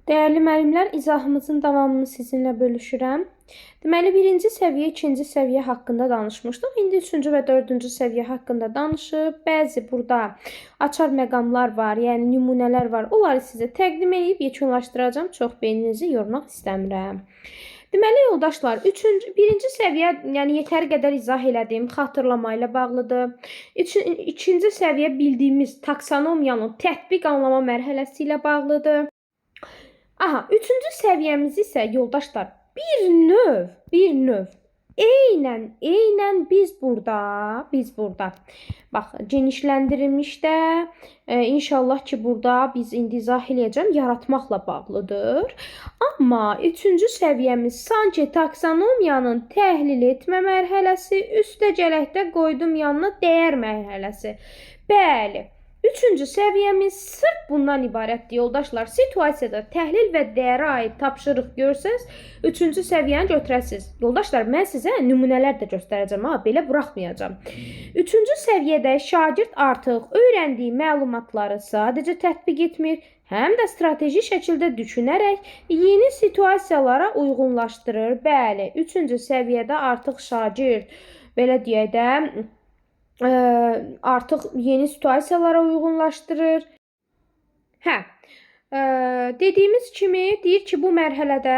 Değerli müəllimlər, izahımızın davamını sizinlə bölüşürəm. Deməli, birinci səviyyə, ikinci səviyyə haqqında danışmışdıq. İndi üçüncü və dördüncü səviyyə haqqında danışıb. Bəzi burada açar məqamlar var, yəni nümunələr var. Onları sizə təqdim edib yekunlaşdıracağım. Çox beyninizi yormaq istəmirəm. Deməli, yoldaşlar, birinci səviyyə, yəni yetəri qədər izah elədim, xatırlama ilə bağlıdır. İkinci səviyyə bildiyimiz taksonomiyanın tətbiq anlama mərhələsi ilə bağlıdır. Aha, üçüncü səviyyəmiz isə yoldaşlar bir növ eynən biz burada bax genişləndirilmişdə inşallah ki burada biz indi izah eləyəcəm yaratmaqla bağlıdır. Amma üçüncü səviyyəmiz sanki taksonomiyanın təhlil etmə mərhələsi, üstəgələkdə qoydum yanına dəyər mərhələsi. Bəli. Üçüncü səviyyəmiz sırf bundan ibarətdir, yoldaşlar. Situasiyada təhlil və dəyərə aid tapşırıq görsəz, üçüncü səviyyəni götürəsiz. Yoldaşlar, mən sizə nümunələr də göstərəcəm, belə buraxmayacağım. Üçüncü səviyyədə şagird artıq öyrəndiyi məlumatları sadəcə tətbiq etmir, həm də strateji şəkildə düşünərək yeni situasiyalara uyğunlaşdırır. Bəli, üçüncü səviyyədə artıq şagird, belə deyək də, artıq yeni situasiyalara uyğunlaşdırır. Dediyimiz kimi deyir ki, bu mərhələdə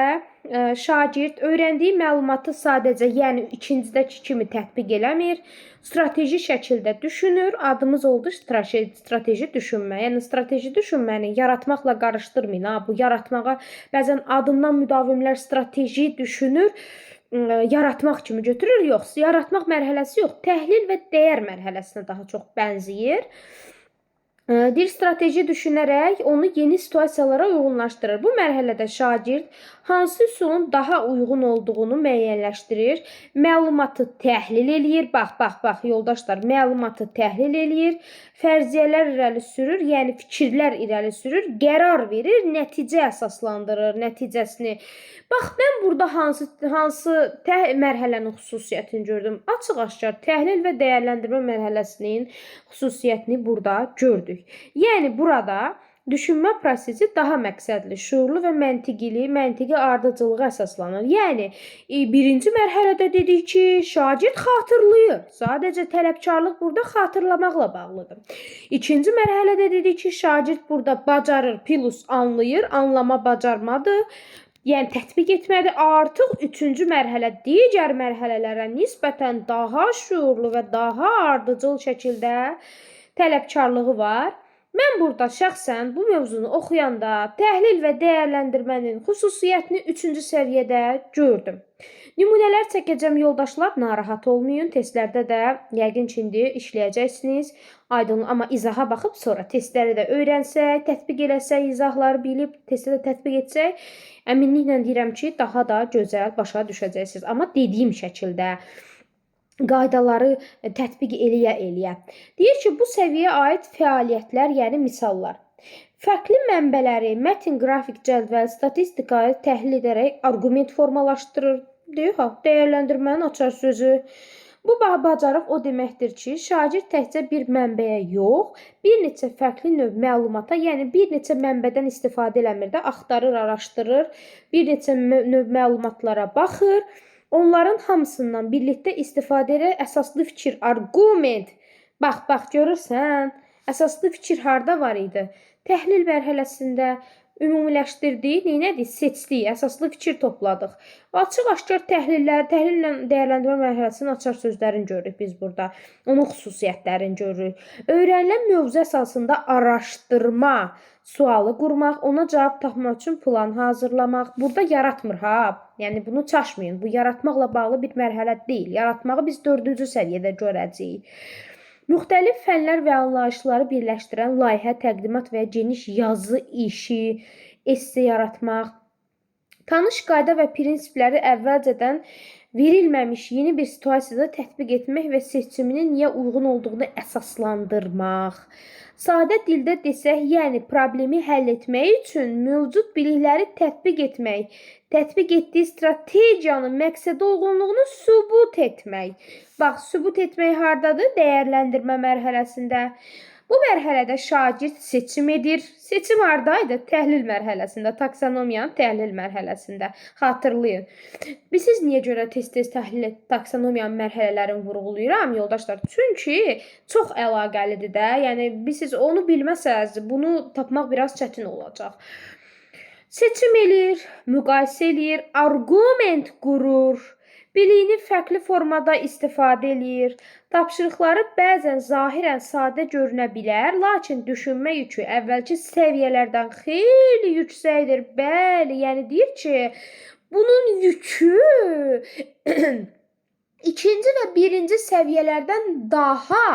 şagird öyrəndiyi məlumatı sadəcə, yəni ikincidəki kimi tətbiq eləmir, strateji şəkildə düşünür. Adımız oldu strateji düşünmə. Yəni strateji düşünməni yaratmaqla qarışdırmayın. Bu yaratmağa bəzən adından müdavimlər strateji düşünür, yaratmaq kimi götürür, yox, yaratmaq mərhələsi yox, təhlil və dəyər mərhələsinə daha çox bənzəyir. Deyir, strateji düşünərək onu yeni situasiyalara uyğunlaşdırır. Bu mərhələdə şagird hansı üsulun daha uyğun olduğunu müəyyənləşdirir, məlumatı təhlil eləyir, bax, yoldaşlar, məlumatı təhlil eləyir, fərziyyələr irəli sürür, yəni fikirlər irəli sürür, qərar verir, nəticə əsaslandırır, nəticəsini. Bax, mən burada hansı mərhələnin xüsusiyyətini gördüm? Açıq-aşkar təhlil və dəyərləndirmə mərhələsinin xüsusiyyətini burada gördük. Yəni, burada düşünmə prosesi daha məqsədli, şuurlu və məntiqi ardıcılığa əsaslanır. Yəni, birinci mərhələdə dedik ki, şagird xatırlayır. Sadəcə tələbkarlıq burada xatırlamaqla bağlıdır. İkinci mərhələdə dedik ki, şagird burada bacarır, plus anlayır, anlama bacarmadır. Yəni, tətbiq etmədi. Artıq üçüncü mərhələ digər mərhələlərə nisbətən daha şuurlu və daha ardıcıl şəkildə tələbkarlığı var. Mən burada şəxsən bu mövzunu oxuyanda təhlil və dəyərləndirmənin xüsusiyyətini üçüncü səviyyədə gördüm. Nümunələr çəkəcəm, yoldaşlar, narahat olmayın. Testlərdə də yəqin ki, indi işləyəcəksiniz. Aydın, amma izaha baxıb sonra testləri də öyrənsək, tətbiq eləsək, izahları bilib, testdə də tətbiq etsək, əminliklə deyirəm ki, daha da gözəl başa düşəcəksiniz. Amma dediyim şəkildə qaydaları tətbiq eləyə. Deyir ki, bu səviyyəyə aid fəaliyyətlər, yəni misallar. Fərqli mənbələri, mətin, qrafik, cədvəl, statistikayı təhlil edərək arqument formalaşdırır. Deyir, dəyərləndirmənin açar sözü. Bu bacarıq o deməkdir ki, şagird təkcə bir mənbəyə yox, bir neçə fərqli növ məlumata, yəni bir neçə mənbədən istifadə eləmir də, axtarır, araşdırır, bir neçə növ məlumatlara baxır. Onların hamısından birlikdə istifadə edir əsaslı fikir, arqument. Bax, görürsən, əsaslı fikir harda var idi? Təhlil mərhələsində ümumiləşdirdik, neynədik? Seçdik, əsaslı fikir topladıq. Açıq-aşkar təhlillə dəyərləndirmə mərhələsinin açar sözlərini görürük biz burada. Onun xüsusiyyətlərini görürük. Öyrənilən mövzu əsasında araşdırma, sualı qurmaq, ona cavab tapmaq üçün plan hazırlamaq. Burada yaratmır, Yəni, bunu çaşmayın. Bu yaratmaqla bağlı bir mərhələ deyil. Yaratmağı biz dördüncü səviyyədə görəcəyik. Müxtəlif fənlər və anlayışları birləşdirən layihə, təqdimat və geniş yazı işi, esse yaratmaq, tanış qayda və prinsipləri əvvəlcədən verilməmiş yeni bir situasiyada tətbiq etmək və seçiminin niyə uyğun olduğunu əsaslandırmaq. Sadə dildə desək, yəni problemi həll etmək üçün mövcud bilikləri tətbiq etmək, tətbiq etdiyi strategiyanın məqsədə uyğunluğunu sübut etmək. Bax, sübut etmək hardadır? Dəyərləndirmə mərhələsində. Bu mərhələdə şagird seçim edir. Seçim hardaydı? Təhlil mərhələsində, taksonomiyanın təhlil mərhələsində. Xatırlayın. Siz niyə görə tez-tez təhlil taksonomiyanın mərhələlərini vurğulayıram yoldaşlar? Çünki çox əlaqəlidir də. Yəni siz onu bilməsəz, bunu tapmaq biraz çətin olacaq. Seçim edir, müqayisə edir, arqument qurur, biliyini fərqli formada istifadə edir. Tapşırıqları bəzən zahirən sadə görünə bilər, lakin düşünmə yükü əvvəlki səviyyələrdən xeyli yüksəkdir. Bəli, yəni deyir ki, bunun yükü ikinci və birinci səviyyələrdən daha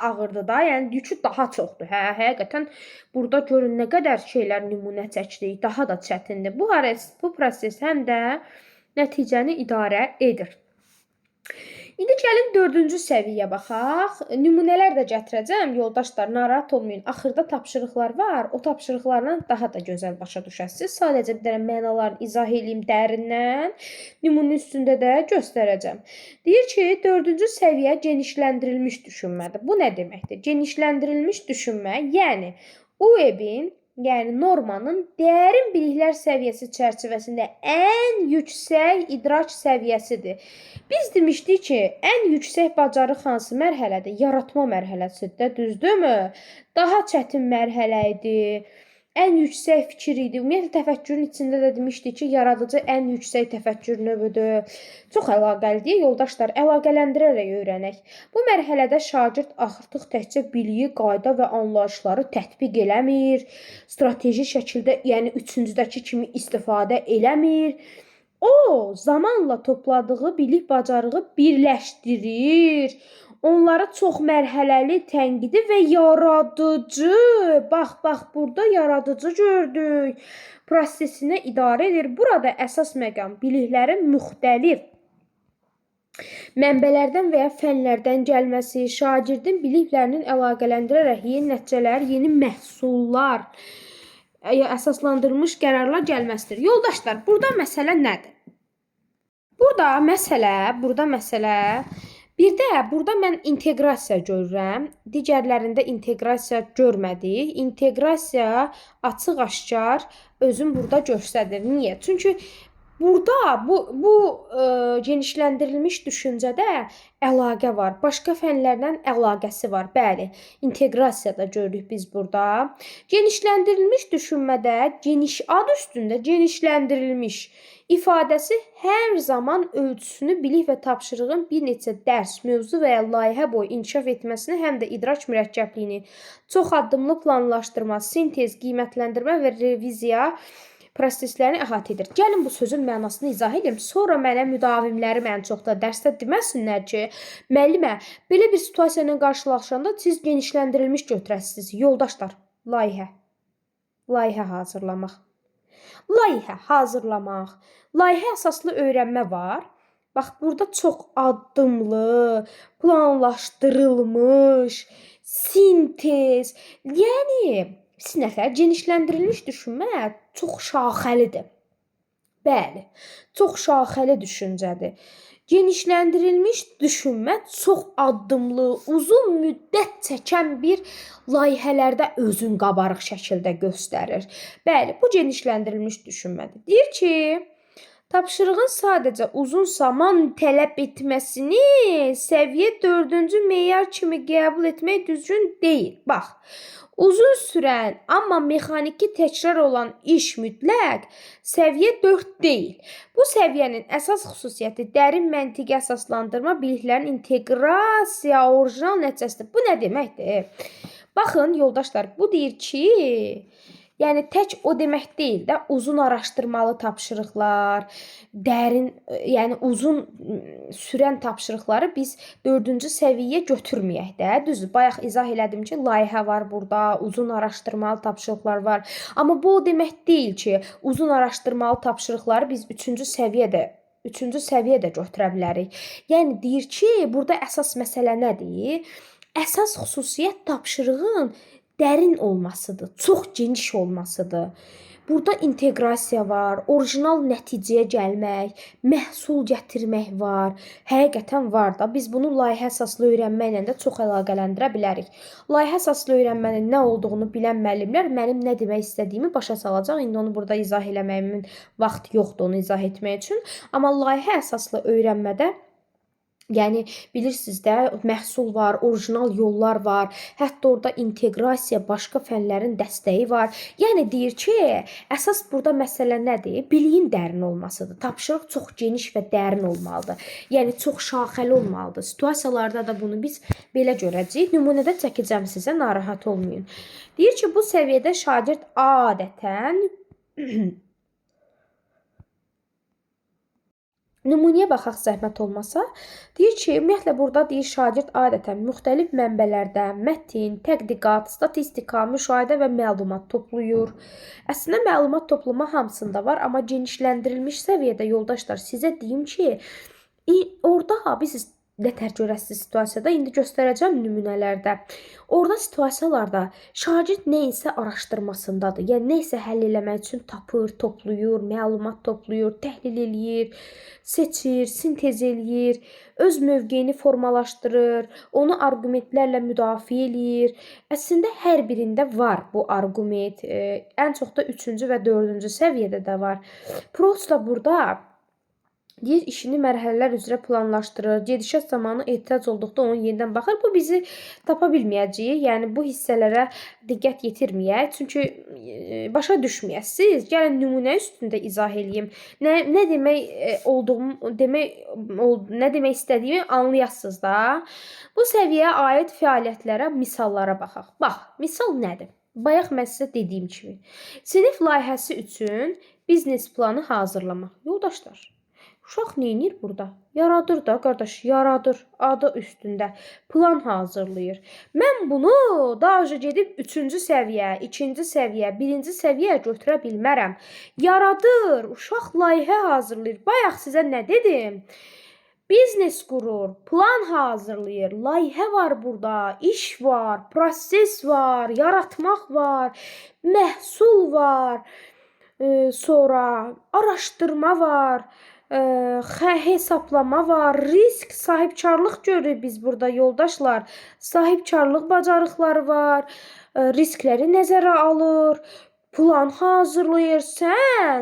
ağırdır da, yəni yükü daha çoxdur. Həqiqətən burada görün nə qədər şeylər nümunə çəkdik, daha da çətindir. Bu proses həm də nəticəni idarə edir. İndi gəlin 4-cü səviyyəyə baxaq. Nümunələr də gətirəcəm. Yoldaşlar, narahat olmayın. Axırda tapşırıqlar var. O tapşırıqlarla daha da gözəl başa düşəsiniz. Sadəcə bir dənə mənalarını izah edeyim dərindən. Nümunə üstündə də göstərəcəm. Deyir ki, 4-cü səviyyə genişləndirilmiş düşünmədir. Bu nə deməkdir? Genişləndirilmiş düşünmə, yəni UEB-in, yəni normanın dərin biliklər səviyyəsi çərçivəsində ən yüksək idrak səviyyəsidir. Biz demişdik ki, ən yüksək bacarıq hansı mərhələdir? Yaratma mərhələsidir, düzdürmü? Daha çətin mərhələ idi. Ən yüksək fikir idi. Ümumiyyətlə təfəkkürün içində də demişdik ki, yaradıcı ən yüksək təfəkkür növüdür. Çox əlaqəlidir, yoldaşlar. Əlaqələndirərək öyrənək. Bu mərhələdə şagird artıq təkcə biliyi, qayda və anlayışları tətbiq eləmir. Strateji şəkildə, yəni üçüncüdəki kimi istifadə eləmir. O, zamanla topladığı bilik bacarığı birləşdirir. Onları çox mərhələli, tənqidi və yaradıcı, bax, burada yaradıcı gördük, prosesinə idarə edir. Burada əsas məqam biliklərin müxtəlif mənbələrdən və ya fənlərdən gəlməsi, şagirdin biliklərinin əlaqələndirərək yeni nəticələr, yeni məhsullar, əsaslandırılmış qərarlar gəlməsidir. Yoldaşlar, burada məsələ nədir? Burada məsələ bir də burada mən inteqrasiya görürəm. Digərlərində inteqrasiya görmədik. İnteqrasiya açıq-aşkar özün burada göstərir. Niyə? Çünki burada bu genişləndirilmiş düşüncədə əlaqə var. Başqa fənlərdən əlaqəsi var. Bəli, inteqrasiyada görürük biz burada. Genişləndirilmiş düşünmədə geniş ad üstündə genişləndirilmiş ifadəsi hər zaman ölçüsünü bilik və tapşırığın bir neçə dərs, mövzu və ya layihə boyu inkişaf etməsini, həm də idrak mürəkkəbliyini, çox addımlı planlaşdırma, sintez, qiymətləndirmə və reviziya proseslərini əhatə edir. Gəlin bu sözün mənasını izah edeyim. Sonra mənə müdavimlərim ən çox da dərsdə deməsinlər ki, müəllimə, belə bir situasiya ilə qarşılaşanda siz genişləndirilmiş götürəsiniz. Yoldaşlar, layihə hazırlamaq. Layihə əsaslı öyrənmə var. Bax, burada çox addımlı, planlaşdırılmış, sintez. Yəni, sinəfə genişləndirilmiş düşünmə çox şaxəlidir. Bəli, çox şaxəli düşüncədir. Genişləndirilmiş düşünmə çox addımlı, uzun müddət çəkən bir layihələrdə özün qabarıq şəkildə göstərir. Bəli, bu genişləndirilmiş düşünmədir. Deyir ki, tapşırığın sadəcə uzun zaman tələb etməsini səviyyə 4-cü meyar kimi qəbul etmək düzgün deyil. Bax, uzun sürən, amma mexaniki təkrar olan iş mütləq səviyyə 4 deyil. Bu səviyyənin əsas xüsusiyyəti dərin məntiqi əsaslandırma, biliklərin inteqrasiya, orijinal nəticəsidir. Bu nə deməkdir? Baxın, yoldaşlar, bu deyir ki, yəni tək o demək deyil də, uzun araşdırmalı tapşırıqlar, dərin, yəni uzun sürən tapşırıqları biz 4-cü səviyyəyə götürməyək də. Düzdür, bayaq izah elədim ki, layihə var burada, uzun araşdırmalı tapşırıqlar var. Amma bu o demək deyil ki, uzun araşdırmalı tapşırıqları biz 3-cü səviyyədə götürə bilərik. Yəni deyir ki, burada əsas məsələ nədir? Əsas xüsusiyyət tapşırığın dərin olmasıdır, çox geniş olmasıdır. Burada inteqrasiya var, orijinal nəticəyə gəlmək, məhsul gətirmək var. Həqiqətən var da. Biz bunu layihə əsaslı öyrənməklə də çox əlaqələndirə bilərik. Layihə əsaslı öyrənmənin nə olduğunu bilən müəllimlər mənim nə demək istədiyimi başa salacaq. İndi onu burada izah eləməyimin vaxtı yoxdur onu izah etmək üçün. Amma layihə əsaslı öyrənmədə yəni bilirsiniz də, məhsul var, orijinal yollar var, hətta orada inteqrasiya, başqa fənlərin dəstəyi var. Yəni deyir ki, əsas burada məsələ nədir? Biliyin dərin olmasıdır. Tapşırıq çox geniş və dərin olmalıdır. Yəni çox şaxəli olmalıdır. Situasiyalarda da bunu biz belə görəcəyik. Nümunədə çəkəcəm sizə, narahat olmayın. Deyir ki, bu səviyyədə şagird adətən nümunəyə baxaq zəhmət olmasa. Deyir ki, ümumiyyətlə burada deyir şagird adətən müxtəlif mənbələrdən mətn, tədqiqat, statistika, müşahidə və məlumat toplayır. Əslində məlumat toplama hamısında var, amma genişləndirilmiş səviyyədə yoldaşlar sizə deyim ki, orada biz nətər görəsiz situasiyada, indi göstərəcəm nümunələrdə. Orada situasiyalarda şagird nə isə araşdırmasındadır. Yəni nə isə həll eləmək üçün tapır, toplayır, məlumat toplayır, təhlil eləyir, seçir, sintez eləyir, öz mövqeyini formalaşdırır, onu arqumentlərlə müdafiə eləyir. Əslində hər birində var bu arqument. Ən çox da 3-cü və 4-cü səviyyədə də var. Prosta burada deyir, işini mərhələlər üzrə planlaşdırır, gedişat zamanı ehtiyac olduqda onu yenidən baxır. Bu bizi tapa bilməyəcəyik. Yəni bu hissələrə diqqət yetirməyək. Çünki başa düşməyəsiniz. Gəlin nümunə üstündə izah eləyim. Nə demək olduğumu, nə demək istədiyimi anlayasınız da. Bu səviyyəyə aid fəaliyyətlərə, misallara baxaq. Bax, misal nədir? Bayaq mən sizə dediyim kimi, sinif layihəsi üçün biznes planı hazırlamaq. Yoldaşlar, uşaq neynir burada? Yaradır da, qardaş, yaradır. Adı üstündə. Plan hazırlayır. Mən bunu daha öncə gedib 3-cü səviyyə, 2-ci səviyyə, 1-ci səviyyəyə götürə bilmərəm. Yaradır. Uşaq layihə hazırlayır. Bayaq sizə nə dedim? Biznes qurur, plan hazırlayır, layihə var burada, iş var, proses var, yaratmaq var, məhsul var, sonra araşdırma var, hesablama var, risk, sahibkarlıq görürük biz burada yoldaşlar. Sahibkarlıq bacarıqları var, riskləri nəzərə alır, plan hazırlayır.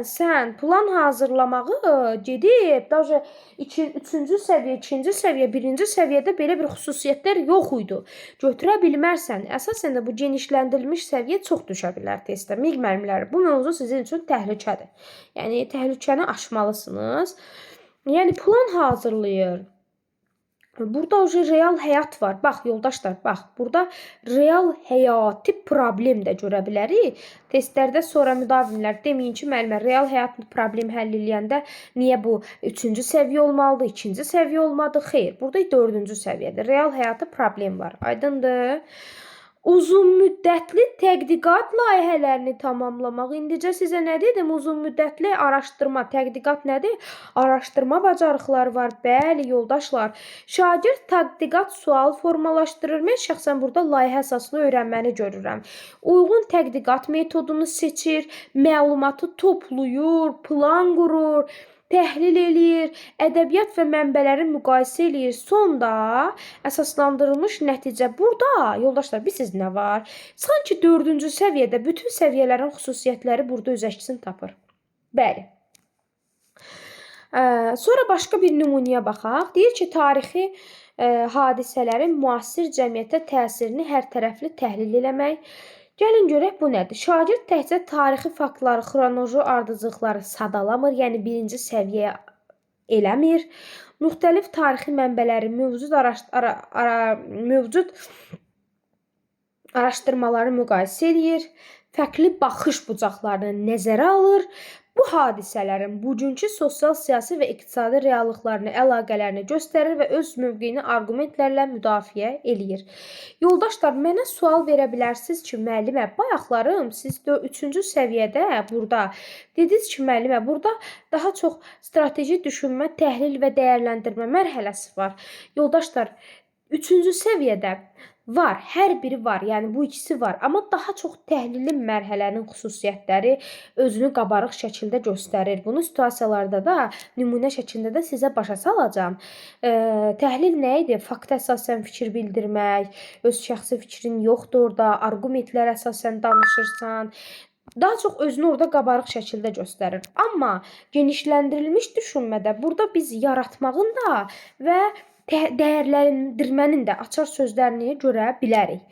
Sən plan hazırlamağı gedib, daha 3-cü səviyyə, 2-ci səviyyə, 1-ci səviyyədə belə bir xüsusiyyətlər yox idi. Götürə bilmərsən. Əsasən də bu genişləndirilmiş səviyyə çox düşə bilər testdə. Miq müəllimləri, bu mövzu sizin üçün təhlükədir. Yəni təhlükəni aşmalısınız. Yəni plan hazırlayır. Burada real həyat var. Bax yoldaşlar, bax. Burada real həyati problem də görə bilərik. Testlərdə sonra müdavimlər deməyin ki, müəllimə real həyat problem həll eləyəndə niyə bu 3-cü səviyyə olmalıdır, 2-ci səviyyə olmadı? Xeyr, burada 4-cü səviyyədir. Real həyatı problem var. Aydındır? Uzun müddətli tədqiqat layihələrini tamamlamaq. İndicə sizə nə dedim? Uzun müddətli araşdırma, tədqiqat nədir? Araşdırma bacarıqları var. Bəli, yoldaşlar. Şagird tədqiqat sual formalaşdırır. Mən şəxsən burada layihə əsaslı öyrənməni görürəm. Uyğun tədqiqat metodunu seçir, məlumatı toplayır, plan qurur, təhlil eləyir, ədəbiyyat və mənbələri müqayisə eləyir. Sonda əsaslandırılmış nəticə. Burada, yoldaşlar, bilirsiniz nə var? Sanki 4-cü səviyyədə bütün səviyyələrin xüsusiyyətləri burada öz əksini tapır. Bəli. Sonra başqa bir nümunəyə baxaq. Deyir ki, tarixi hadisələrin müasir cəmiyyətə təsirini hər tərəfli təhlil eləmək. Gəlin görək bu nədir? Şagird təkcə tarixi faktları, xronoloji ardıcılıqları sadalamır, yəni 1-ci səviyyə eləmir. Müxtəlif tarixi mənbələri, mövcud araşdırmaları müqayisə edir, fərqli baxış bucaqlarını nəzərə alır. Bu hadisələrin bugünkü sosial, siyasi və iqtisadi reallıqlarını, əlaqələrini göstərir və öz mövqeyini arqumentlərlə müdafiə eləyir. Yoldaşlar, mənə sual verə bilərsiniz ki, müəllimə, bayaqlarım siz 3-cü səviyyədə burada dediniz ki, müəllimə, burada daha çox strateji düşünmə, təhlil və dəyərləndirmə mərhələsi var. Yoldaşlar, 3-cü səviyyədə Var, hər biri var. Yəni bu ikisi var, amma daha çox təhlili mərhələnin xüsusiyyətləri özünü qabarıq şəkildə göstərir. Bunu situasiyalarda da nümunə şəklində də sizə başa salacağam. Təhlil nə idi? Fakta əsasən fikir bildirmək, öz şəxsi fikrin yoxdur orada, arqumentlərə əsasən danışırsan. Daha çox özünü orada qabarıq şəkildə göstərir. Amma genişləndirilmiş düşünmədə burada biz yaratmağın da və dəyərləndirmənin də açar sözlərini görə bilərik.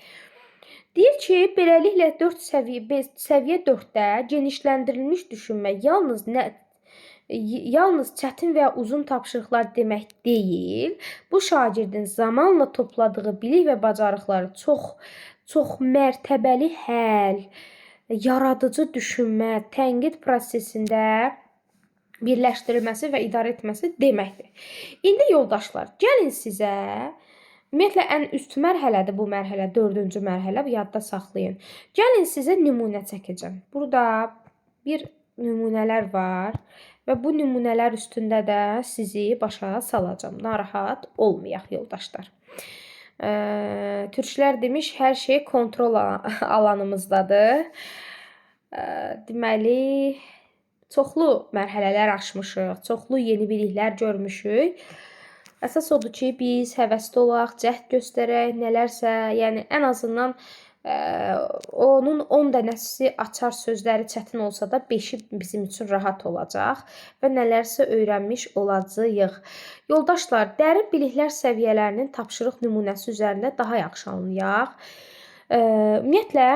Deyir ki, beləliklə 4 səviyyə 4-də genişləndirilmiş düşünmə yalnız çətin və ya uzun tapşırıqlar demək deyil. Bu şagirdin zamanla topladığı bilik və bacarıqları çox mərtəbəli həll, yaradıcı düşünmə, tənqid prosesində birləşdirilməsi və idarə etməsi deməkdir. İndi yoldaşlar, gəlin sizə ümumiyyətlə ən üst mərhələdir bu mərhələ, 4-cü mərhələ, yadda saxlayın. Gəlin sizə nümunə çəkəcəm. Burada bir nümunələr var və bu nümunələr üstündə də sizi başa salacağam. Narahat olmayaq yoldaşlar. Türklər demiş, hər şey kontrol alanımızdadır. Deməli, çoxlu mərhələlər aşmışıq, çoxlu yeni biliklər görmüşük. Əsas odur ki, biz həvəsli olaq, cəhd göstərək, nələrsə, yəni ən azından onun 10 dənəsi açar sözləri çətin olsa da 5-i bizim üçün rahat olacaq və nələrsə öyrənmiş olacağıq. Yoldaşlar, dərin biliklər səviyyələrinin tapşırıq nümunəsi üzərində daha yaxşı anlayaq. Ümumiyyətlə,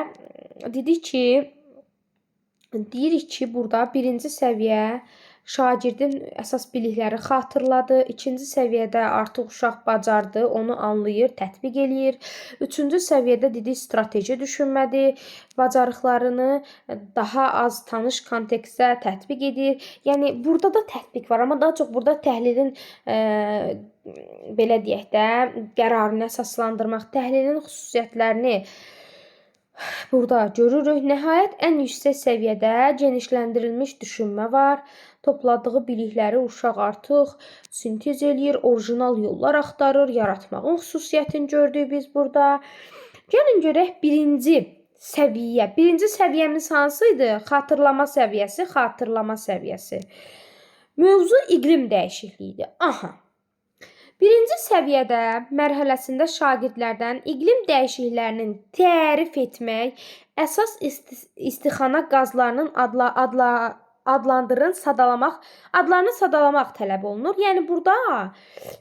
deyirik ki, burada birinci səviyyə şagirdin əsas bilikləri xatırladı. İkinci səviyyədə artıq uşaq bacardı, onu anlayır, tətbiq eləyir. Üçüncü səviyyədə dedik strateji düşünmədir, bacarıqlarını daha az tanış kontekstdə tətbiq edir. Yəni burada da tətbiq var, amma daha çox burada təhlilin belə deyək də, qərarını əsaslandırmaq, təhlilin xüsusiyyətlərini burada görürük. Nəhayət, ən yüksək səviyyədə genişləndirilmiş düşünmə var. Topladığı bilikləri uşaq artıq sintez eləyir, orijinal yollar axtarır, yaratmağın xüsusiyyətini gördük biz burada. Gəlin görək birinci səviyyə. Birinci səviyyəmiz hansı idi? Xatırlama səviyyəsi. Mövzu iqlim dəyişikliyidir. Aha. Birinci səviyyədə mərhələsində şagirdlərdən iqlim dəyişikliklərinin tərif etmək, əsas istixana qazlarının adlarını sadalamaq tələb olunur. Yəni burada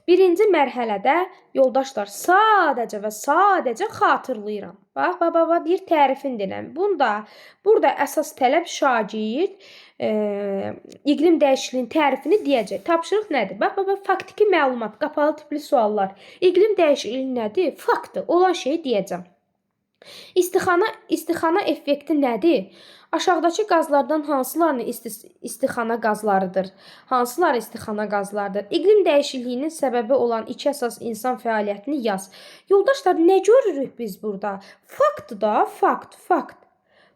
birinci mərhələdə yoldaşlar sadəcə və sadəcə xatırlayıram. Bax, deyir tərifin denəm. Burada əsas tələb şagird iqlim dəyişikliyinin tərifini deyəcək. Tapşırıq nədir? Bax, faktiki məlumat, qapalı tipli suallar. İqlim dəyişikliyi nədir? Faktdır, olan şeyi deyəcəm. İstixana effekti nədir? Aşağıdakı qazlardan hansılarını istixana qazlarıdır? Hansıları istixana qazlarıdır? İqlim dəyişikliyinin səbəbi olan 2 əsas insan fəaliyyətini yaz. Yoldaşlar, nə görürük biz burada? Faktdır da,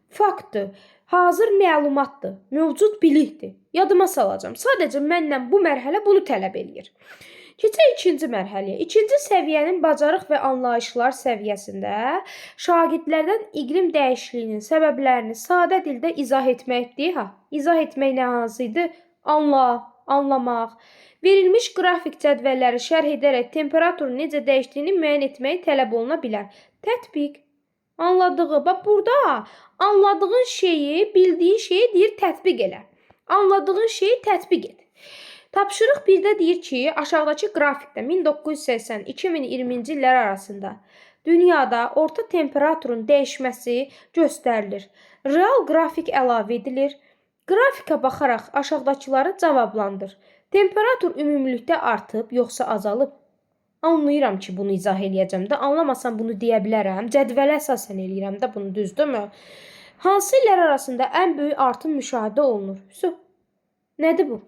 faktdır. Hazır məlumatdır, mövcud bilikdir. Yadıma salacağım. Sadəcə məndən bu mərhələ bunu tələb eləyir. Keçək ikinci mərhələyə. İkinci səviyyənin bacarıq və anlayışlar səviyyəsində şagirdlərdən iqlim dəyişikliyinin səbəblərini sadə dildə izah etməkdir. İzah etmək nə hansı idi? Anlamaq. Verilmiş qrafik cədvəlləri şərh edərək temperaturun necə dəyişdiyini müəyyən etmək tələb oluna bilər. Tətbiq. Anladığı. Bax, burada anladığın şeyi, bildiyin şeyi deyir tətbiq elə. Anladığın şeyi tətbiq et. Tapşırıq 1-də deyir ki, aşağıdakı qrafikdə 1980-2020-ci illər arasında dünyada orta temperaturun dəyişməsi göstərilir. Real qrafik əlavə edilir. Qrafika baxaraq aşağıdakıları cavablandır. Temperatur ümumilikdə artıb, yoxsa azalıb? Anlayıram ki, bunu izah eləyəcəm də. Anlamasam bunu deyə bilərəm. Cədvələ əsasən eləyirəm də bunu, düzdürmü? Hansı illər arasında ən böyük artım müşahidə olunur? Nədir bu?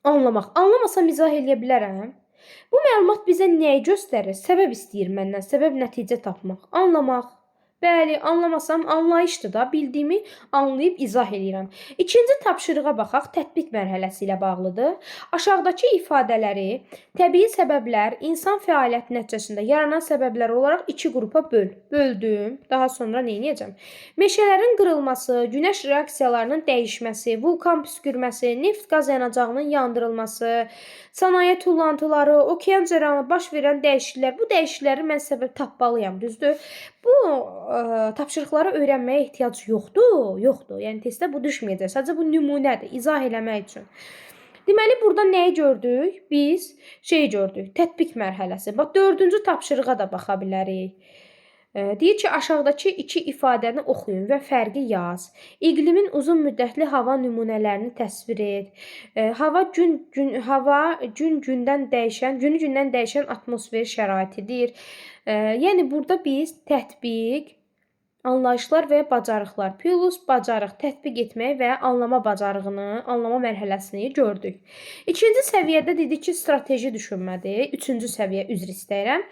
Anlamaq. Anlamasam izah eləyə bilərəm. Bu məlumat bizə nəyi göstərir? Səbəb istəyir məndən, səbəb nəticə tapmaq. Anlamaq Bəli, anlamasam anlayışdır da, bildiyimi anlayıb izah eləyirəm. İkinci tapşırığa baxaq, tətbiq mərhələsi ilə bağlıdır. Aşağıdakı ifadələri təbii səbəblər, insan fəaliyyəti nəticəsində yaranan səbəblər olaraq iki qrupa böldüm. Daha sonra nə edəcəm? Meşələrin qırılması, günəş reaksiyalarının dəyişməsi, vulkan püskürməsi, neft qaz yanacağının yandırılması, sənaye tullantıları, okean cərəyanında baş verən dəyişikliklər. Bu dəyişiklikləri mən səbəb tapmalıyam, düzdür? Bu tapşırıqları öyrənməyə ehtiyac yoxdur, yoxdur. Yəni testdə bu düşməyəcək. Sadəcə bu nümunədir, izah eləmək üçün. Deməli burada nəyi gördük? Biz gördük. Tətbiq mərhələsi. Bax 4-cü tapşırığa da baxa bilərik. Deyir ki, aşağıdakı iki ifadəni oxuyun və fərqi yaz. İqlimin uzun müddətli hava nümunələrini təsvir et. Hava gün-gündən dəyişən atmosfer şəraitidir. Yəni burada biz tətbiq, anlayışlar və bacarıqlar plus bacarıq tətbiq etmək və anlama bacarığını, anlama mərhələsini gördük. İkinci səviyyədə dedik ki, strateji düşünmədir. Üçüncü səviyyə, üzr istəyirəm.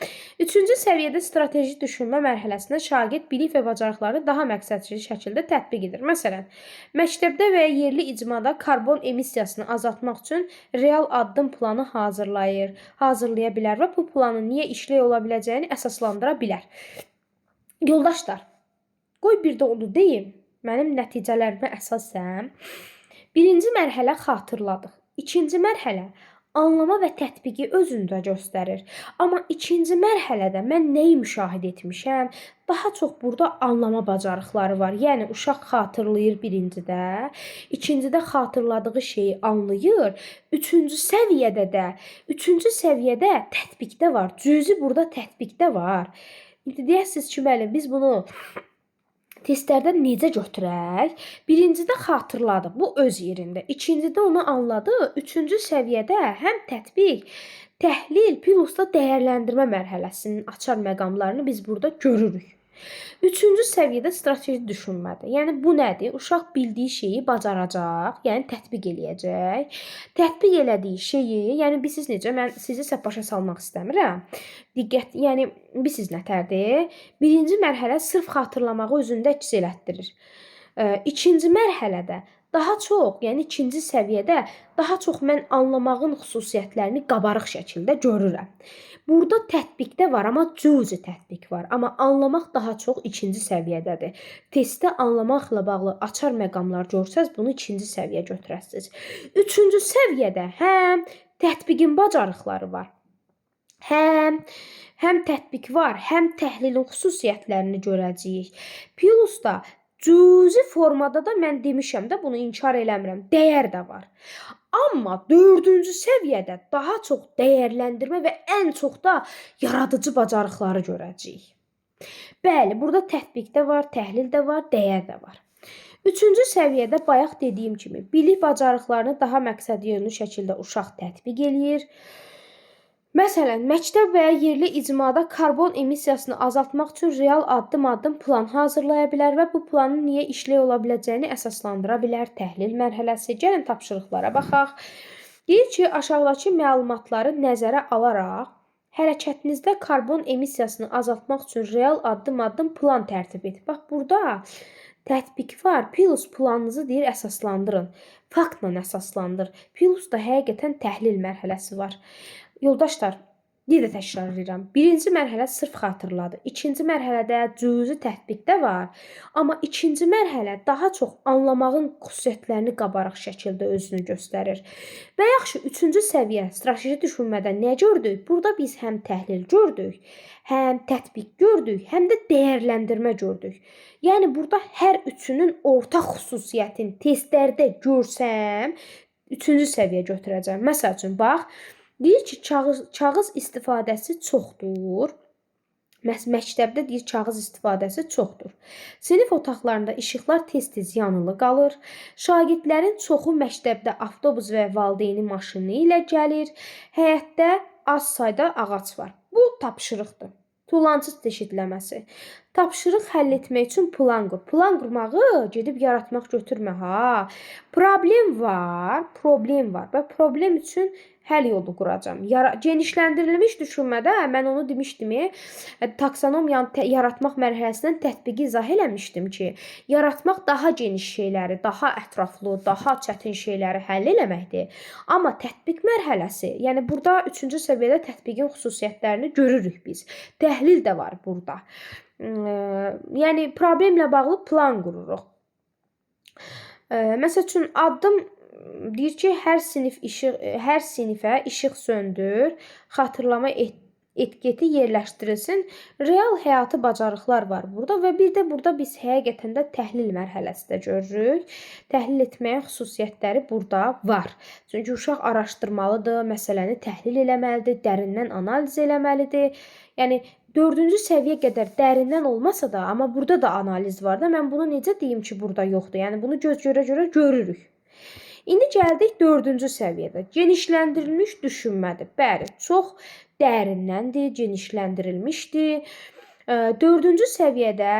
Üçüncü səviyyədə strateji düşünmə mərhələsində şagird bilik və bacarıqlarını daha məqsədli şəkildə tətbiq edir. Məsələn, məktəbdə və yerli icmada karbon emissiyasını azaltmaq üçün real addım planı hazırlaya bilər və bu planın niyə işlək ola biləcəyini əsaslandıra bilər. Yoldaşlar, qoy bir də onu deyim. Mənim nəticələrimə əsasən birinci mərhələ xatırladıq. İkinci mərhələ anlama və tətbiqi özündə göstərir. Amma ikinci mərhələdə mən nəyi müşahidə etmişəm? Daha çox burada anlama bacarıqları var. Yəni uşaq xatırlayır birincidə, ikincidə xatırladığı şeyi anlayır. Üçüncü səviyyədə tətbiqdə var. Cüzi burada tətbiqdə var. İndi deyəsiniz ki, müəllim, biz bunu testlərdən necə götürək? Birincidə xatırladı, bu öz yerində. İkincidə onu anladı. Üçüncü səviyyədə həm tətbiq, təhlil, plus da dəyərləndirmə mərhələsinin açar məqamlarını biz burada görürük. Üçüncü səviyyədə strateji düşünmədir. Yəni bu nədir? Uşaq bildiyi şeyi bacaracaq, yəni tətbiq eləyəcək. Tətbiq elədiyi şeyi, yəni bilirsiniz necə, mən sizi isə başa salmaq istəmirəm. Diqqət, yəni bilirsiniz nətərdir? Birinci mərhələ sırf xatırlamağı özündə əks elətdirir. İkinci mərhələdə daha çox, yəni ikinci səviyyədə daha çox mən anlamağın xüsusiyyətlərini qabarıq şəkildə görürəm. Burada tətbiqdə var, amma cüzi tətbiq var. Amma anlamaq daha çox ikinci səviyyədədir. Testdə anlamaqla bağlı açar məqamlar görsəz, bunu ikinci səviyyə götürəsiniz. Üçüncü səviyyədə həm tətbiqin bacarıqları var, həm tətbiq var, həm təhlilin xüsusiyyətlərini görəcəyik. Plus da cüzi formada da mən demişəm də, bunu inkar eləmirəm, dəyər də var. Amma dördüncü səviyyədə daha çox dəyərləndirmə və ən çox da yaradıcı bacarıqları görəcəyik. Bəli, burada tətbiq də var, təhlil də var, dəyər də var. Üçüncü səviyyədə bayaq dediyim kimi bilik bacarıqlarını daha məqsədyönlü şəkildə uşaq tətbiq eləyir. Məsələn, məktəb və ya yerli icmada karbon emissiyasını azaltmaq üçün real addım-addım plan hazırlaya bilər və bu planın niyə işlək ola biləcəyini əsaslandıra bilər. Təhlil mərhələsi. Gəlin tapşırıqlara baxaq. Deyir ki, aşağıdakı məlumatları nəzərə alaraq hərəkətinizdə karbon emissiyasını azaltmaq üçün real addım-addım plan tərtib et. Bax, burada tətbiq var. Plus planınızı deyir əsaslandırın. Faktla əsaslandır. Plus da həqiqətən təhlil mərhələsi var. Yoldaşlar, bir də təkrar edirəm. Birinci mərhələ sırf xatırladı. İkinci mərhələdə cüzi tətbiqdə var. Amma ikinci mərhələ daha çox anlamağın xüsusiyyətlərini qabarıq şəkildə özünü göstərir. Və yaxşı, üçüncü səviyyə strateji düşünmədə nə gördük? Burada biz həm təhlil gördük, həm tətbiq gördük, həm də dəyərləndirmə gördük. Yəni burada hər üçünün ortaq xüsusiyyətini testlərdə görsəm, üçüncü səviyyə götürəcəm. Məsəl üçün, bax, deyir ki, kağız istifadəsi çoxdur. Məktəbdə deyir kağız istifadəsi çoxdur. Sinif otaqlarında işıqlar tez-tez yanılı qalır. Şagirdlərin çoxu məktəbdə avtobus və valideyni maşını ilə gəlir. Həyətdə az sayda ağac var. Bu tapşırıqdır. Tullancı çeşidləməsi. Tapşırıq həll etmək üçün plan qur. Plan qurmağı gedib yaratmaq götürmə ha. Problem var və problem üçün həll yolu quracam. Genişləndirilmiş düşünmədə mən onu demişdim, taksonomiyanı yaratmaq mərhələsindən tətbiqi izah eləmişdim ki, yaratmaq daha geniş şeyləri, daha ətraflı, daha çətin şeyləri həll eləməkdir. Amma tətbiq mərhələsi, yəni burada 3-cü səviyyədə tətbiqin xüsusiyyətlərini görürük biz. Təhlil də var burada. Yəni problemlə bağlı plan qururuq. Məsəl üçün addım deyir ki, hər sinifə işıq söndür, xatırlama etiketi yerləşdirilsin. Real həyatı bacarıqlar var burada və bir də burada biz həqiqətən də təhlil mərhələsi də görürük. Təhlil etməyin xüsusiyyətləri burada var. Çünki uşaq araşdırmalıdır, məsələni təhlil eləməlidir, dərindən analiz eləməlidir. Yəni 4-cü səviyyə qədər dərindən olmasa da, amma burada da analiz var da, mən bunu necə deyim ki, burada yoxdur? Yəni bunu göz görə-görə görürük. İndi gəldik 4-cü səviyyədə. Genişləndirilmiş düşünmədir. Bəli, çox dərinnəndir, genişləndirilmişdir. 4-cü səviyyədə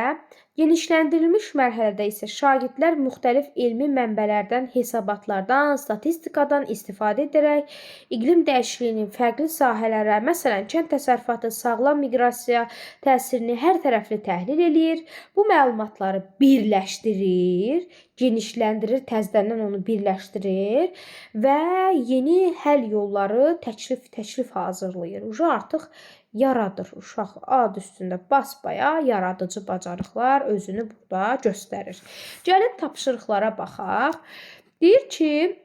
genişləndirilmiş mərhələdə isə şagirdlər müxtəlif elmi mənbələrdən, hesabatlardan, statistikadan istifadə edərək iqlim dəyişikliyinin fərqli sahələrə, məsələn, kənd təsərrüfatı, sağlam miqrasiya təsirini hər tərəfli təhlil eləyir. Bu məlumatları birləşdirir, genişləndirir, təzədən onu birləşdirir və yeni həll yolları təklif hazırlayır. Artıq yaradır. Uşaq ad üstündə basbaya yaradıcı bacarıqlar özünü burada göstərir. Gəlin tapşırıqlara baxaq. Deyir ki,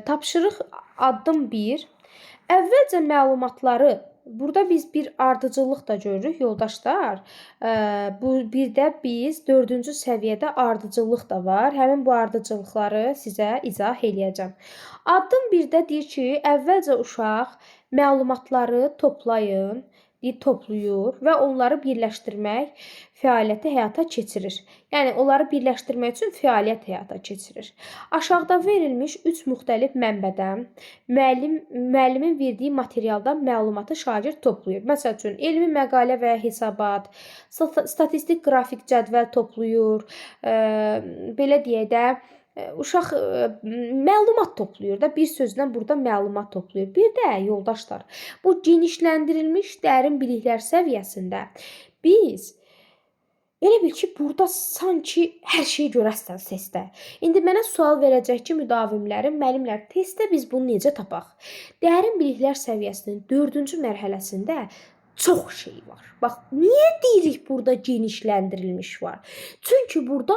tapşırıq addım 1. Əvvəlcə məlumatları, burada biz bir ardıcıllıq da görürük yoldaşlar. Bir də biz 4-cü səviyyədə ardıcıllıq da var. Həmin bu ardıcıllıqları sizə izah eləyəcəm. Addım 1-də deyir ki, əvvəlcə uşaq məlumatları toplayır və onları birləşdirmək fəaliyyəti həyata keçirir. Yəni, onları birləşdirmək üçün fəaliyyət həyata keçirir. Aşağıda verilmiş 3 müxtəlif mənbədən müəllimin verdiyi materialdan məlumatı şagird toplayır. Məsəl üçün, elmi məqalə və ya hesabat, statistik qrafik cədvəl toplayır, belə deyək də, uşaq məlumat toplayır da, bir sözlə burada məlumat toplayır. Bir də yoldaşlar, bu genişləndirilmiş dərin biliklər səviyyəsində biz elə bil ki, burada sanki hər şeyi görəsən testdə. İndi mənə sual verəcək ki, müdavimlərim, müəllimlər, testdə biz bunu necə tapaq? Dərin biliklər səviyyəsinin 4-cü mərhələsində çox şey var. Bax, niyə deyirik burada genişləndirilmiş var? Çünki burada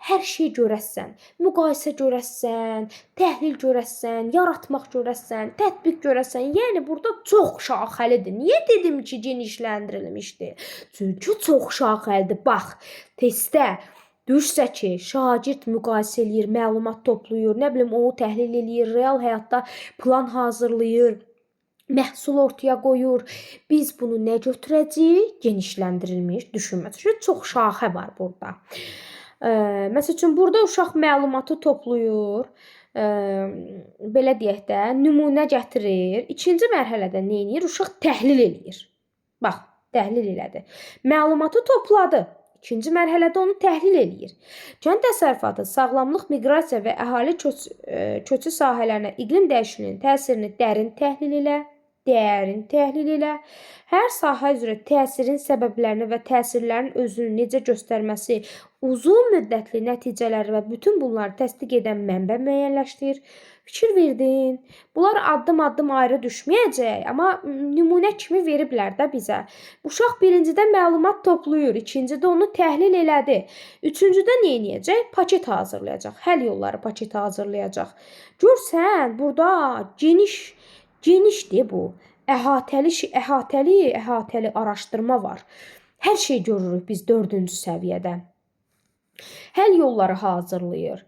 hər şey görəsən, müqayisə görəsən, təhlil görəsən, yaratmaq görəsən, tətbiq görəsən. Yəni burada çox şaxəlidir. Niyə dedim ki, genişləndirilmişdir? Çünki çox şaxəlidir. Bax, testdə düşsə ki, şagird müqayisə eləyir, məlumat toplayır, nə bilim, onu təhlil eləyir, real həyatda plan hazırlayır, məhsul ortaya qoyur. Biz bunu nə götürəcəyik? Genişləndirilmiş düşünmə. Çünki çox şaxə var burada. Məsəl üçün, burada uşaq məlumatı toplayır, belə deyək də, nümunə gətirir. 2-ci mərhələdə nə edir? Uşaq təhlil eləyir. Bax, təhlil elədi. Məlumatı topladı. 2-ci mərhələdə onu təhlil eləyir. Kənd təsərrüfatı, sağlamlıq, miqrasiya və əhali köçü sahələrinə iqlim dəyişikliyinin təsirini dərin təhlil elə. Hər sahə üzrə təsirin səbəblərini və təsirlərin özünü necə göstərməsi, uzun müddətli nəticələri və bütün bunları təsdiq edən mənbə müəyyənləşdir. Fikir verdin. Bunlar addım-addım ayrı düşməyəcək, amma nümunə kimi veriblər də bizə. Uşaq 1-cidə məlumat toplayır, 2-cidə onu təhlil elədi. 3-cüdə nə edəcək? Paket hazırlayacaq. Həll yolları paketi hazırlayacaq. Görsən, burada genişdir bu. Əhatəli araşdırma var. Hər şey görürük biz 4-cü səviyyədə. Həll yolları hazırlayır.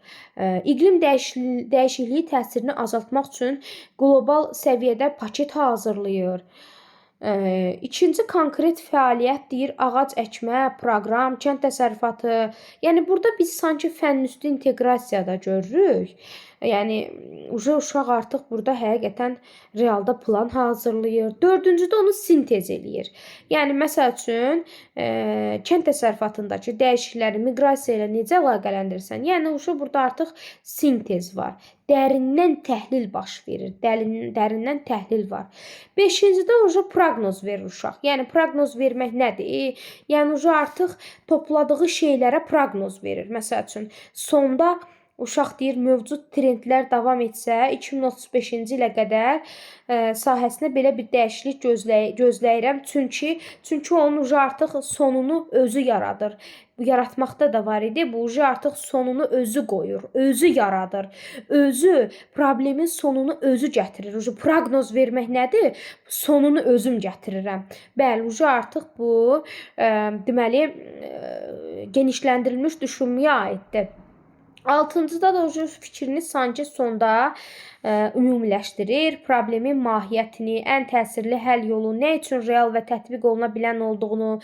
İqlim dəyişikliyi təsirini azaltmaq üçün qlobal səviyyədə paket hazırlayır. İkinci konkret fəaliyyət deyir, ağac əkmə, proqram, kənd təsərrüfatı. Yəni burada biz sanki fənn üstü inteqrasiyada görürük. Yəni uşaq artıq burada həqiqətən realda plan hazırlayır. Dördüncüdə onu sintez eləyir. Yəni məsəl üçün kənd təsərrüfatındakı dəyişiklikləri miqrasiya ilə necə əlaqələndirirsən? Yəni burada artıq sintez var. Dərindən təhlil baş verir. Dərindən təhlil var. 5-cidə proqnoz verir uşaq. Yəni proqnoz vermək nədir? Yəni artıq topladığı şeylərə proqnoz verir. Məsəl üçün sonda uşaq deyir, mövcud trendlər davam etsə, 2035-ci ilə qədər sahəsinə belə bir dəyişiklik gözləyirəm. Çünki onun artıq sonunu özü yaradır. Yaratmaqda da var idi. Bu artıq sonunu özü qoyur, özü yaradır. Özü problemin sonunu özü gətirir. Proqnoz vermək nədir? Sonunu özüm gətirirəm. Bəli, artıq bu deməli genişləndirilmiş düşünməyə aiddir. 6-cıda da fikrini sanki sonda ümumiləşdirir. Problemin mahiyyətini, ən təsirli həll yolu, nə üçün real və tətbiq oluna bilən olduğunu,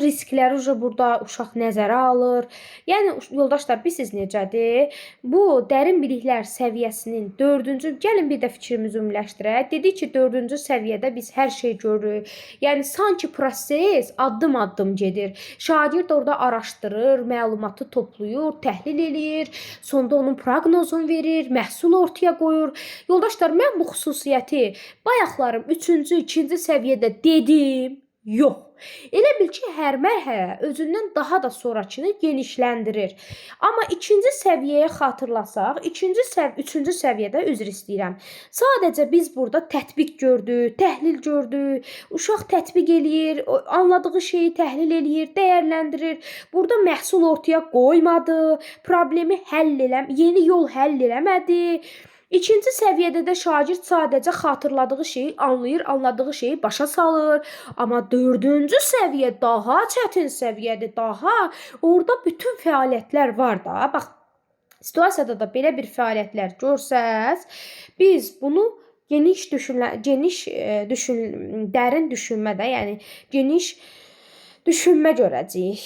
riskləri burada uşaq nəzərə alır. Yəni yoldaşlar, bilirsiniz necədir? Bu dərin biliklər səviyyəsinin 4-cü, gəlin bir də fikrimizi ümumiləşdirək. Dedik ki, 4-cü səviyyədə biz hər şey görürük. Yəni sanki proses addım-addım gedir. Şagird orada araşdırır, məlumatı toplayır, təhlil eləyir, sonda onun proqnozunu verir, məhsul ortaya qoyur. Yoldaşlar, mən bu xüsusiyyəti bayaqlarım 3-cü, 2-ci səviyyədə dedim. Yox. Elə bil ki, hər mərhələ özündən daha da sonrakını genişləndirir. Amma 2-ci səviyyəyə xatırlasaq, 3-cü səviyyədə üzr istəyirəm. Sadəcə biz burada tətbiq gördük, təhlil gördük. Uşaq tətbiq eləyir, anladığı şeyi təhlil eləyir, dəyərləndirir. Burada məhsul ortaya qoymadı, problemi yeni yol həll eləmədi. 2-ci səviyyədə də şagird sadəcə xatırladığı şeyi anlayır, anladığı şeyi başa salır. Amma 4-cü səviyyə daha çətin səviyyədir, daha orada bütün fəaliyyətlər var da. Bax, situasiyada da belə bir fəaliyyətlər görsəz, biz bunu dərin düşünmədə, yəni geniş düşünmə görəcəyik.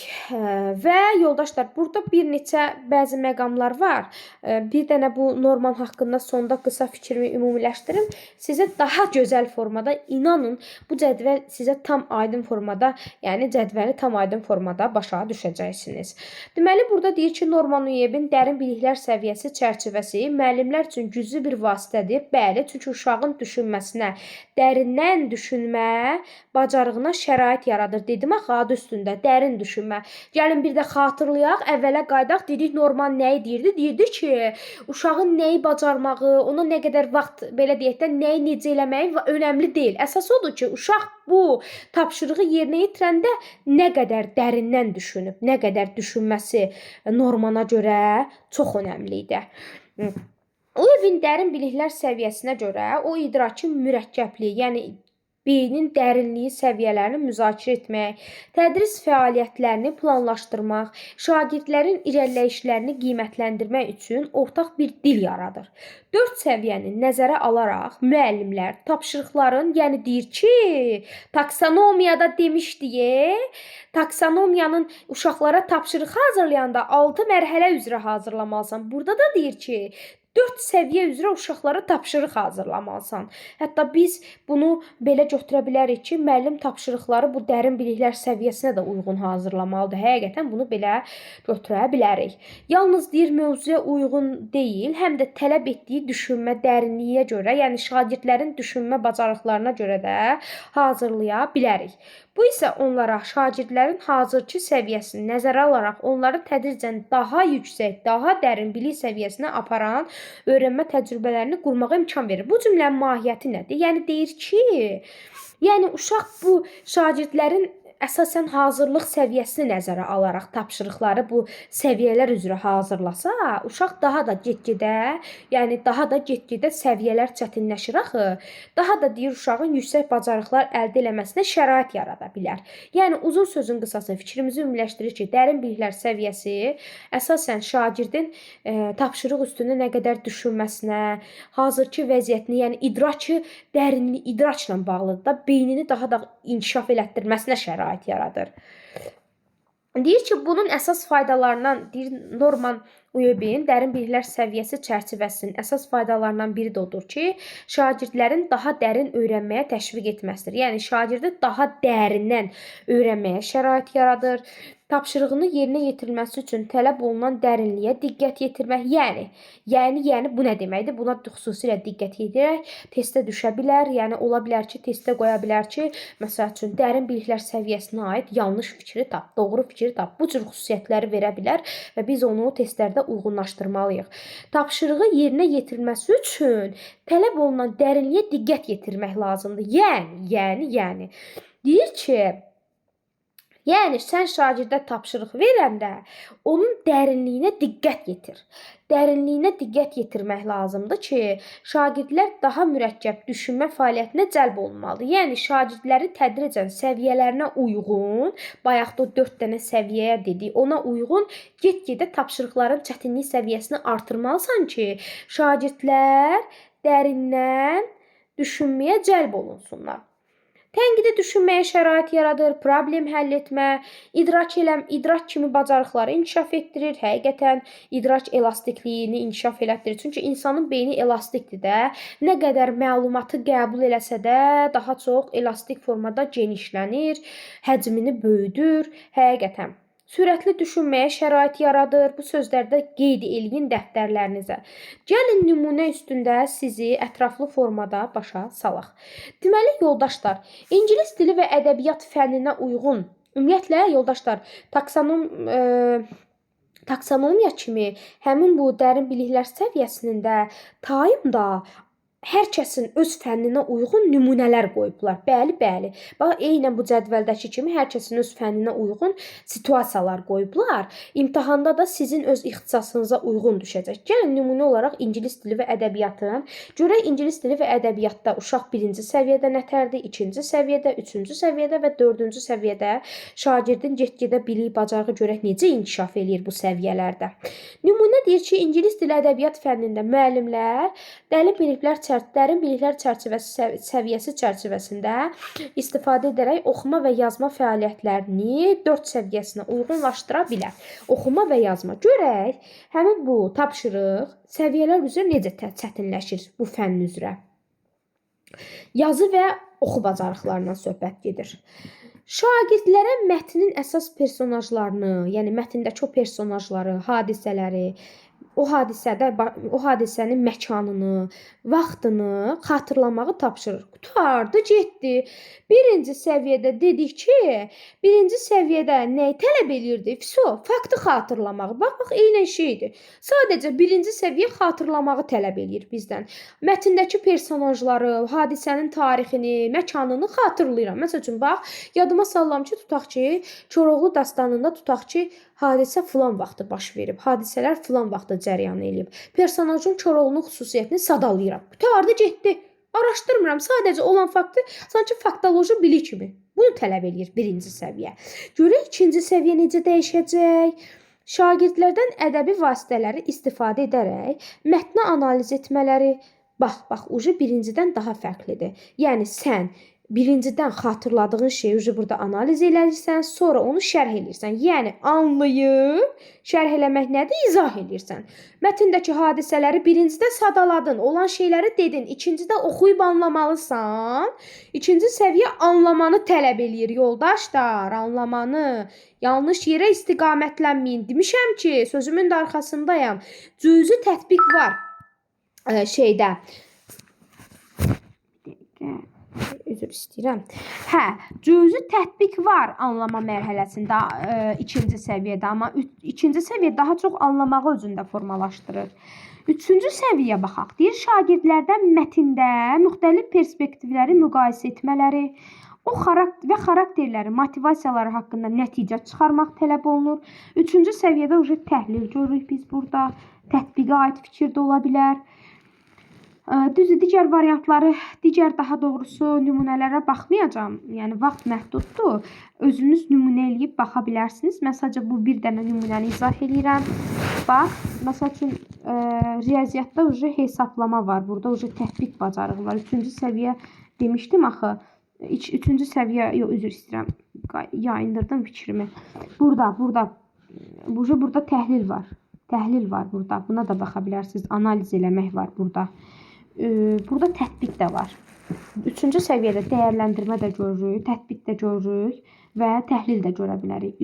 Və yoldaşlar, burada bir neçə bəzi məqamlar var. Bir dənə bu Norman haqqında sonda qısa fikrimi ümumiləşdirim. Sizə daha gözəl formada, inanın, bu cədvəl sizə tam aydın formada, yəni cədvəli tam aydın formada başa düşəcəksiniz. Deməli, burada deyir ki, Norman Uyevin dərin biliklər səviyyəsi çərçivəsi müəllimlər üçün güclü bir vasitədir. Bəli, çünki uşağın düşünməsinə, dərindən düşünmə bacarığına şərait yaradır. Dedim axı, adı üstündə dərin düşünmə. Gəlin bir də xatırlayaq, əvvələ qaydaq. Dedik Norman nəyi deyirdi? Deyirdi ki, uşağın nəyi bacarmağı, ona nə qədər vaxt, belə deyək də, nəyi necə eləməyi önəmli deyil. Əsas odur ki, uşaq bu tapşırığı yerinə yetirəndə nə qədər dərindən düşünüb, nə qədər düşünməsi Normana görə çox önəmli idi. Uyevin dərin biliklər səviyyəsinə görə o idrakin mürəkkəbliyi, yəni beynin dərinliyi səviyyələrini müzakirə etmək, tədris fəaliyyətlərini planlaşdırmaq, şagirdlərin irəliləyişlərini qiymətləndirmək üçün ortaq bir dil yaradır. 4 səviyyəni nəzərə alaraq müəllimlər tapşırıqların, yəni deyir ki, taksonomiyada demişdik, taksonomiyanın uşaqlara tapşırıq hazırlayanda 6 mərhələ üzrə hazırlamalısan. Burada da deyir ki, 4 səviyyə üzrə uşaqlara tapşırıq hazırlamalısan. Hətta biz bunu belə götürə bilərik ki, müəllim tapşırıqları bu dərin biliklər səviyyəsinə də uyğun hazırlamalıdır. Həqiqətən bunu belə götürə bilərik. Yalnız deyir mövzuya uyğun deyil, həm də tələb etdiyi düşünmə dərinliyə görə, yəni şagirdlərin düşünmə bacarıqlarına görə də hazırlaya bilərik. Bu isə onlara şagirdlərin hazırki səviyyəsini nəzərə alaraq onları tədricən daha yüksək, daha dərin bilik səviyyəsinə aparan öyrənmə təcrübələrini qurmağa imkan verir. Bu cümlənin mahiyyəti nədir? Yəni deyir ki, yəni uşaq bu şagirdlərin əsasən hazırlıq səviyyəsini nəzərə alaraq tapşırıqları bu səviyyələr üzrə hazırlasa, uşaq daha da get-gedə səviyyələr çətinləşir axı. Daha da deyir uşağın yüksək bacarıqlar əldə eləməsinə şərait yarada bilər. Yəni uzun sözün qısası fikrimizi ümumiləşdirir ki, dərin biliklər səviyyəsi əsasən şagirdin tapşırıq üstündə nə qədər düşünməsinə, hazırki vəziyyətini, yəni idraki dərinliyi idraçla bağlıdır da, beynini daha da inkişaf elətdirməsinə şərait yaradır. Deyir ki, bunun əsas faydalarından deyir Norman Uebin dərin biliklər səviyyəsi çərçivəsinin əsas faydalarından biri də odur ki, şagirdlərin daha dərin öyrənməyə təşviq etməsidir. Yəni şagirdi daha dərindən öyrənməyə şərait yaradır. Tapşırığını yerinə yetirilməsi üçün tələb olunan dərinliyə diqqət yetirmək. Yəni bu nə deməkdir? Buna xüsusilə diqqət yetirərək testə düşə bilər. Yəni ola bilər ki, testə qoya bilər ki, məsəl üçün dərin biliklər səviyyəsinə aid yanlış fikri tap, doğru fikri tap. Bu cür xüsusiyyətləri verə bilər və biz onu testlərdə uyğunlaşdırmalıyıq. Tapşırığı yerinə yetirilməsi üçün tələb olunan dərinliyə diqqət yetirmək lazımdır. Yəni deyir ki, yəni sən şagirdə tapşırıq verəndə onun dərinliyinə diqqət yetir. Dərinliyinə diqqət yetirmək lazımdır ki, şagirdlər daha mürəkkəb düşünmə fəaliyyətinə cəlb olunmalıdır. Yəni şagirdləri tədricən səviyyələrinə uyğun, bayaq da 4 dənə səviyyəyə dedik, ona uyğun get-gedə tapşırıqların çətinlik səviyyəsini artırmalısan ki, şagirdlər dərindən düşünməyə cəlb olunsunlar. Tənqidi düşünməyə şərait yaradır, problem həll etmə, idrak kimi bacarıqları inkişaf etdirir. Həqiqətən idrak elastikliyini inkişaf elətdirir. Çünki insanın beyni elastikdir də. Nə qədər məlumatı qəbul eləsə də, daha çox elastik formada genişlənir, həcmini böyüdür. Həqiqətən sürətli düşünməyə şərait yaradır. Bu sözlərdə qeyd eləyin dəftərlərinizə. Gəlin nümunə üstündə sizi ətraflı formada başa salaq. Deməli, yoldaşlar, ingilis dili və ədəbiyyat fənninə uyğun, ümumiyyətlə, yoldaşlar, taksonomiya kimi həmin bu dərin biliklər səviyyəsinin də TAIM-da hər kəsin öz fənninə uyğun nümunələr qoyublar. Bəli. Bax, eynən bu cədvəldəki kimi hər kəsin öz fənninə uyğun situasiyalar qoyublar. İmtahanda da sizin öz ixtisasınıza uyğun düşəcək. Gəlin nümunə olaraq ingilis dili və ədəbiyyatın. Görək ingilis dili və ədəbiyyatda uşaq 1-ci səviyyədə nətərdir, 2-ci səviyyədə, 3-cü səviyyədə və 4-cü səviyyədə şagirdin get-gedə bilik, bacarığı görək necə inkişaf eləyir bu səviyyələrdə. Nümunə deyir ki, ingilis dili ədəbiyyat fənnində müəllimlər dərin biliklər səviyyəsi çərçivəsində istifadə edərək oxuma və yazma fəaliyyətlərini 4 səviyyəsinə uyğunlaşdıra bilər. Oxuma və yazma. Görək, həmin bu tapşırıq səviyyələr üzrə necə çətinləşir bu fənn üzrə. Yazı və oxu bacarıqlarından söhbət gedir. Şagirdlərə mətnin əsas personajlarını, yəni mətndəki o personajları, hadisələri, o hadisənin məkanını, vaxtını xatırlamağı tapşırır. Qutardı, getdi. 1-ci səviyyədə dedik ki, 1-ci səviyyədə nəyi tələb eləyirdi? Faktı xatırlamağı. Bax, eynən şeydir. Sadəcə 1-ci səviyyə xatırlamağı tələb eləyir bizdən. Mətndəki personajları, hadisənin tarixini, məkanını xatırlayıram. Məsəl üçün, bax, yadıma sallam ki, tutaq ki, Koroğlu dastanında tutaq ki, hadisə filan vaxtı baş verib, hadisələr filan vaxtı cərəyan eləyib. Personajın Koroğlunun xüsusiyyətini sadalayıram. Qutardı, getdi. Araşdırmıram, sadəcə olan faktı sanki faktoloji bilik kimi. Bunu tələb eləyir 1-ci səviyyə. Görək 2-ci səviyyə necə dəyişəcək? Şagirdlərdən ədəbi vasitələri istifadə edərək mətni analiz etmələri, bax, 1-cidən daha fərqlidir. Yəni sən 1-cidən xatırladığın şeyi burada analiz edirsən, sonra onu şərh edirsən. Yəni anlayıb, şərh eləmək nədir? İzah edirsən. Mətndəki hadisələri 1-cidə sadaladın, olan şeyləri dedin, 2-cidə oxuyub anlamalısan. 2-ci səviyyə anlamanı tələb eləyir, yoldaşlar, anlamanı. Yanlış yerə istiqamətlənməyin. Demişəm ki, sözümün də arxasındayam. Cüzi tətbiq var şeydə. Üzr istəyirəm. Cüzi tətbiq var anlama mərhələsində 2-ci səviyyədə, amma 2-ci səviyyə daha çox anlamağı özündə formalaşdırır. 3-cü səviyyə baxaq. Deyir, şagirdlərdən mətndə müxtəlif perspektivləri müqayisə etmələri, və xarakterləri, motivasiyaları haqqında nəticə çıxarmaq tələb olunur. 3-cü səviyyədə təhlil görürük biz burada. Tətbiqə aid fikir də ola bilər. Düzdür, digər variantları, daha doğrusu nümunələrə baxmayacağım. Yəni, vaxt məhduddur. Özünüz nümunə eləyib baxa bilərsiniz. Mən sadəcə bu bir dənə nümunəni izah edirəm. Bax, məsəl üçün, riyaziyyatda hesablama var. Burada tətbiq bacarığı var. 3-cü səviyyə demişdim axı. Üçüncü səviyyə, yox, üzr istəyirəm. Yayındırdım fikrimi. Burada təhlil var. Təhlil var burada. Buna da baxa bilərsiniz. Analiz eləmək var burada. Burada tətbiq də var. Üçüncü səviyyədə dəyərləndirmə də görürük, tətbiq də görürük və təhlil də görə bilərik.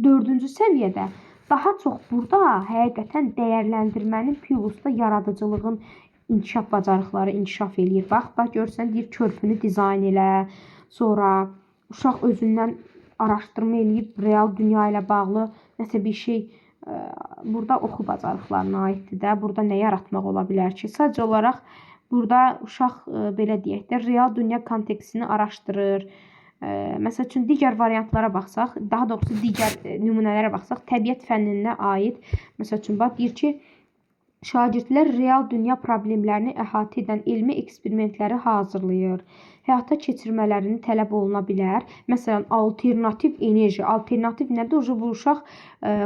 Dördüncü səviyyədə daha çox burada həqiqətən dəyərləndirmənin pivusda yaradıcılığın inkişaf bacarıqları inkişaf eləyir. Bax, görürsən, deyir körpünü dizayn elə, sonra uşaq özündən araşdırma eləyib real dünya ilə bağlı nəsə bir şey burada oxu bacarıqlarına aiddir də. Burada nə yaratmaq ola bilər ki? Sadəcə olaraq burada uşaq belə deyək də real dünya kontekstini araşdırır. Məsəl üçün digər variantlara baxsaq, daha doğrusu digər nümunələrə baxsaq, təbiət fənninə aid məsəl üçün bax deyir ki, şagirdlər real dünya problemlərini əhatə edən elmi eksperimentləri hazırlayır. Həyata keçirmələrini tələb oluna bilər. Məsələn, alternativ enerji. Alternativ nədir? Bu uşaq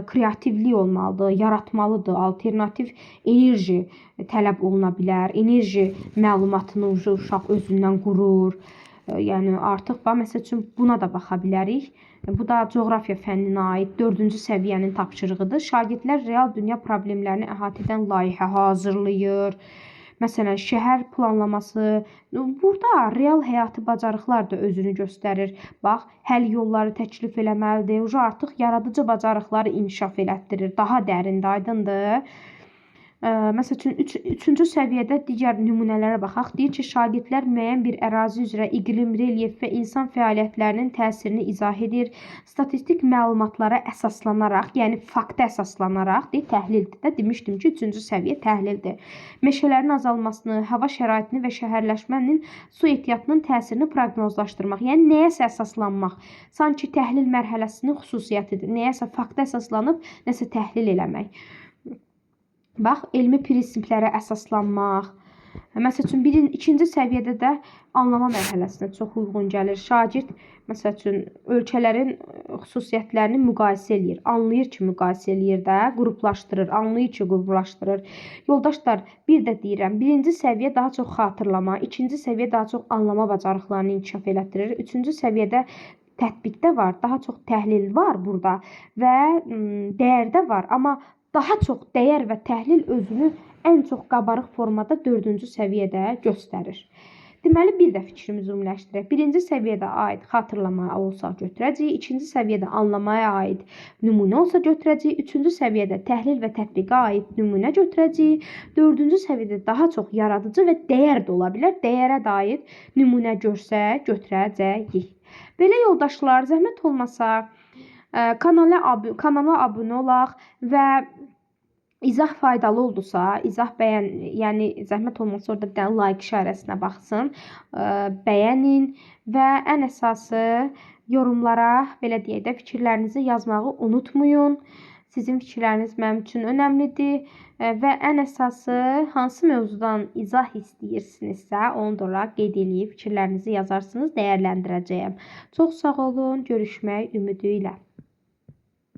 kreativlik olmalıdır, yaratmalıdır. Alternativ enerji tələb oluna bilər. Enerji məlumatını uşaq özündən qurur. Yəni artıq məsəl üçün buna da baxa bilərik. Bu da coğrafiya fənninə aid 4-cü səviyyənin tapşırığıdır. Şagirdlər real dünya problemlərini əhatə edən layihə hazırlayır. Məsələn, şəhər planlaması. Burada real həyatı bacarıqlar da özünü göstərir. Bax, həll yolları təklif eləməlidir. Artıq yaradıcı bacarıqları inkişaf elətdirir. Daha dərində, aydındır. Məsəl üçün, üçüncü səviyyədə digər nümunələrə baxaq. Deyir ki, şagirdlər müəyyən bir ərazi üzrə iqlim, relyef və insan fəaliyyətlərinin təsirini izah edir. Statistik məlumatlara əsaslanaraq, yəni fakta əsaslanaraq, təhlildir də. Demişdim ki, üçüncü səviyyə təhlildir. Meşələrin azalmasını, hava şəraitini və şəhərləşmənin su ehtiyatının təsirini proqnozlaşdırmaq. Yəni, nəyəsə əsaslanmaq. Sanki təhlil mərhələsinin xüsusiyyətidir. Nəyəsə fakta əsaslanıb, nəsə təhlil eləmək. Bax, elmi prinsiplərə əsaslanmaq. Məsəl üçün, ikinci səviyyədə də anlama mərhələsinə çox uyğun gəlir. Şagird, məsəl üçün, ölkələrin xüsusiyyətlərini müqayisə eləyir. Anlayır ki, müqayisə eləyir də, qruplaşdırır. Anlayır ki, qruplaşdırır. Yoldaşlar, bir də deyirəm, birinci səviyyə daha çox xatırlama, ikinci səviyyə daha çox anlama bacarıqlarını inkişaf elətdirir. Üçüncü səviyyədə tətbiqdə var, daha çox təhlil var burada və dəyərdə var. Amma daha çox dəyər və təhlil özünü ən çox qabarıq formada 4-cü səviyyədə göstərir. Deməli, bir də fikrimizi ümumiləşdirək. Birinci səviyyədə aid xatırlamaya olsa götürəcəyik. İkinci səviyyədə anlamaya aid nümunə olsa götürəcəyik. Üçüncü səviyyədə təhlil və tətbiqə aid nümunə götürəcəyik. Dördüncü səviyyədə daha çox yaradıcı və dəyər də ola bilər. Dəyərə də aid nümunə götürəcəyik. Belə yoldaşlar, zəhmət olmasa kanala abunə olaq və izah faydalı oldusa, izah yəni zəhmət olmasa orada bir dənə like işarəsinə baxsın, bəyənin və ən əsası yorumlara, belə deyək də, fikirlərinizi yazmağı unutmayın. Sizin fikirləriniz mənim üçün önəmlidir və ən əsası hansı mövzudan izah istəyirsinizsə, onu da qeyd edib fikirlərinizi yazarsınız, dəyərləndirəcəyəm. Çox sağ olun, görüşmək ümidi ilə.